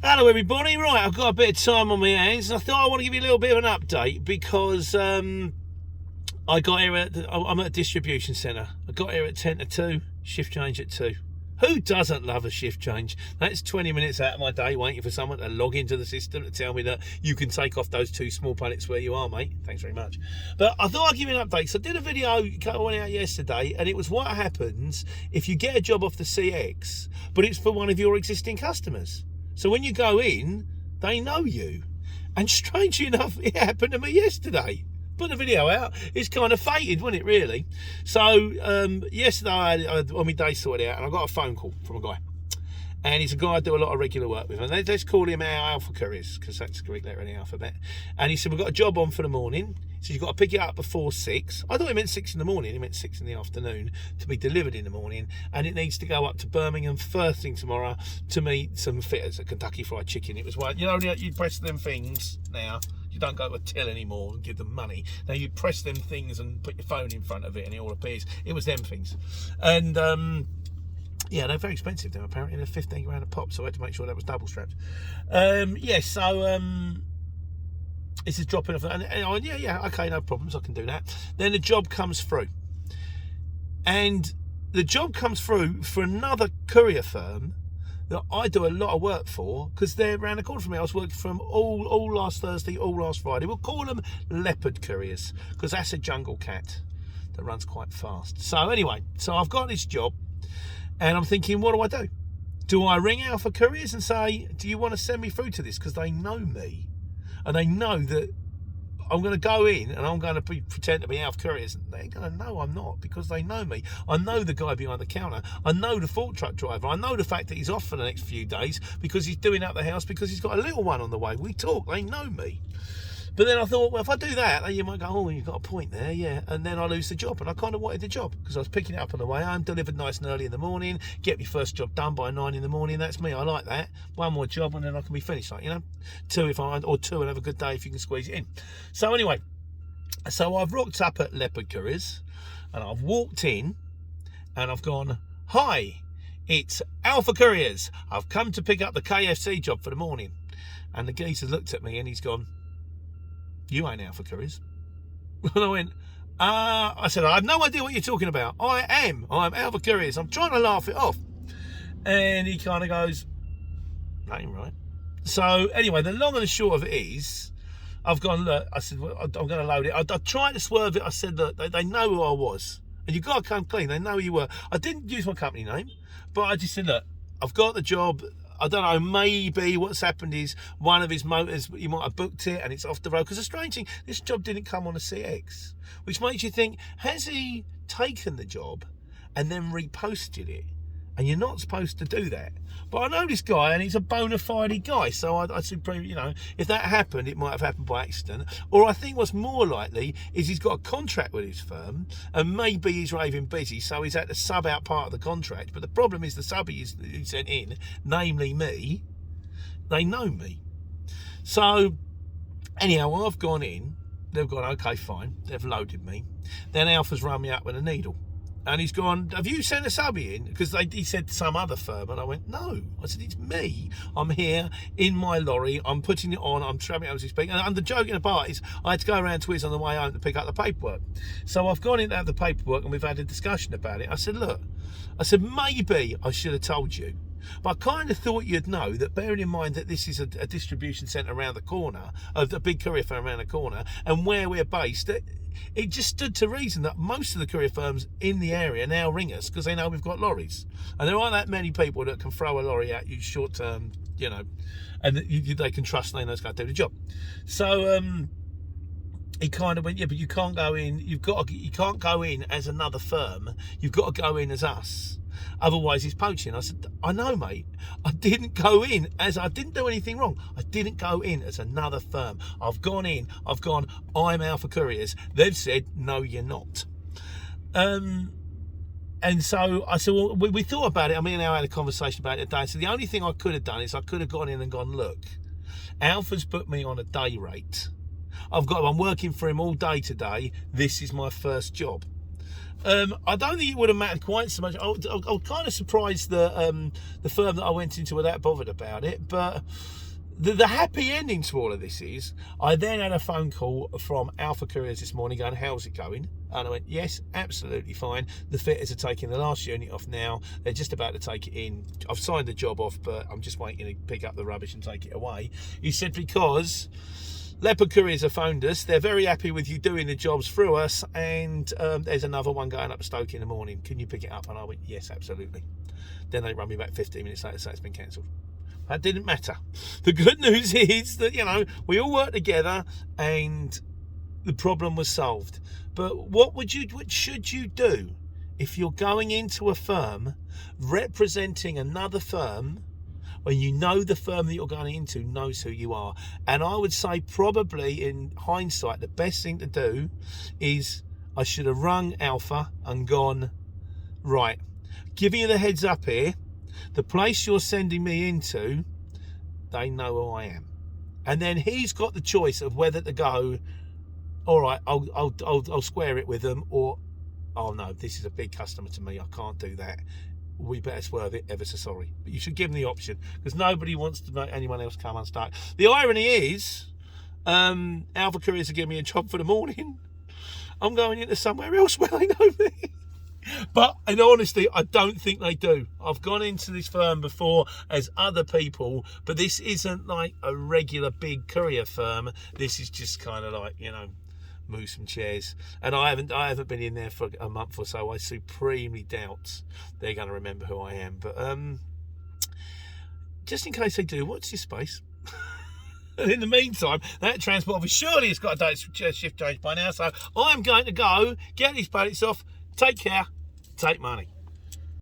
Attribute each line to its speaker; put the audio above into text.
Speaker 1: Hello everybody, right, I've got a bit of time on my hands and I thought I want to give you a little bit of an update because I got here I'm at a distribution centre. I got here at 10 to 2, shift change at 2. Who doesn't love a shift change? That's 20 minutes out of my day waiting for someone to log into the system to tell me that you can take off those 2 small pallets where you are, mate. Thanks very much. But I thought I'd give you an update. So I did a video going out yesterday and it was what happens if you get a job off the CX, but it's for one of your existing customers. So when you go in, they know you. And strangely enough, it happened to me yesterday. Put the video out. It's kind of fated, wasn't it, really? So yesterday I had my day sorted out and I got a phone call from a guy. And he's a guy I do a lot of regular work with. And let's call him our Alpha Couriers, because that's the correct letter in the alphabet. And he said, we've got a job on for the morning. So you've got to pick it up before 6. I thought he meant 6 in the morning. He meant 6 in the afternoon to be delivered in the morning. And it needs to go up to Birmingham first thing tomorrow to meet some fitters at Kentucky Fried Chicken. It was one, you know, you press them things now. You don't go to a till anymore and give them money. Now you press them things and put your phone in front of it and it all appears. It was them things. And yeah, they're very expensive then apparently. They're 15 grand a pop, so I had to make sure that was double strapped. This is dropping off, and I went, yeah, okay, no problems, I can do that. Then the job comes through, and the job comes through for another courier firm that I do a lot of work for, because they're around the corner from me. I was working for them all last Thursday, all last Friday. We'll call them leopard couriers, because that's a jungle cat that runs quite fast. So anyway, so I've got this job, and I'm thinking, what do I do? Do I ring Alpha Couriers and say, do you want to send me through to this? Because they know me. And they know that I'm going to go in and I'm going to pretend to be Alpha Couriers. And they're going to know I'm not, because they know me. I know the guy behind the counter. I know the fork truck driver. I know the fact that he's off for the next few days because he's doing up the house because he's got a little one on the way. We talk. They know me. But then I thought, well, if I do that, then you might go, oh, you've got a point there, yeah. And then I lose the job. And I kind of wanted the job because I was picking it up on the way home, delivered nice and early in the morning, get my first job done by 9 in the morning. That's me. I like that. One more job and then I can be finished, like, you know. 2 and have a good day if you can squeeze it in. So anyway, so I've rocked up at Leopard Couriers and I've walked in and I've gone, hi, it's Alpha Couriers. I've come to pick up the KFC job for the morning. And the geezer looked at me and he's gone, you ain't Alpha Couriers. And I went, I said, I have no idea what you're talking about. I'm Alpha Couriers. I'm trying to laugh it off. And he kind of goes, that ain't right. So anyway, the long and the short of it is, I've gone, look, I said, well, I'm going to load it. I tried to swerve it. I said, look, they know who I was. And you've got to come clean. They know who you were. I didn't use my company name, but I just said, look, I've got the job. I don't know, maybe what's happened is one of his motors, he might have booked it and it's off the road. Because the strange thing, this job didn't come on a CX, which makes you think, has he taken the job and then reposted it? And you're not supposed to do that. But I know this guy and he's a bona fide guy. So I said, you know, if that happened, it might have happened by accident. Or I think what's more likely is he's got a contract with his firm and maybe he's raving busy. So he's had to sub out part of the contract. But the problem is the sub he sent in, namely me, they know me. So anyhow, I've gone in. They've gone, okay, fine. They've loaded me. Then Alpha's run me up with a needle. And he's gone, have you sent a subby in? Because he said some other firm. And I went, no. I said, it's me. I'm here in my lorry. I'm putting it on. I'm travelling as we speak. And the joke in the part is I had to go around Twiz on the way home to pick up the paperwork. So I've gone in to have the paperwork and we've had a discussion about it. I said, look, maybe I should have told you. But I kind of thought you'd know that, bearing in mind that this is a distribution centre around the corner, of the big courier firm around the corner, and where we're based, it just stood to reason that most of the courier firms in the area now ring us because they know we've got lorries. And there aren't that many people that can throw a lorry at you short term, you know, and they can trust they know it's going to do the job. So he kind of went, yeah, but you can't go in. You can't go in as another firm. You've got to go in as us. Otherwise, he's poaching. I said, I know, mate. I didn't go in I didn't do anything wrong. I didn't go in as another firm. I've gone in. I'm Alpha Couriers. They've said, no, you're not. And so I said, well, we thought about it. I mean, I had a conversation about it today. So the only thing I could have done is I could have gone in and gone, look, Alpha's put me on a day rate. I'm working for him all day today. This is my first job. I don't think it would have mattered quite so much. I was kind of surprised that the firm that I went into were that bothered about it. But the happy ending to all of this is, I then had a phone call from Alpha Couriers this morning going, how's it going? And I went, yes, absolutely fine. The fitters are taking the last unit off now. They're just about to take it in. I've signed the job off, but I'm just waiting to pick up the rubbish and take it away. He said, because Leopard Couriers have phoned us. They're very happy with you doing the jobs through us, and there's another one going up to Stoke in the morning. Can you pick it up? And I went, yes, absolutely. Then they run me back 15 minutes later, so it's been cancelled. That didn't matter. The good news is that, you know, we all worked together and the problem was solved. But what should you do if you're going into a firm representing another firm when you know the firm that you're going into knows who you are? And I would say, probably in hindsight, the best thing to do is I should have rung Alpha and gone, right, giving you the heads up here, the place you're sending me into, they know who I am. And then he's got the choice of whether to go, all right, I'll square it with them, or, oh no, this is a big customer to me, I can't do that. We better swerve it, ever so sorry. But you should give them the option, because nobody wants to make anyone else come unstuck. The irony is, Alpha Couriers are giving me a job for the morning. I'm going into somewhere else where they know me. But in honesty, I don't think they do. I've gone into this firm before as other people, but this isn't like a regular big courier firm. This is just kind of like, you know, move some chairs. And I haven't been in there for a month or so. I supremely doubt they're going to remember who I am. But just in case they do, watch this space. And in the meantime, that transport office surely has got a date shift change by now. So I'm going to go get these pallets off. Take care. Take money.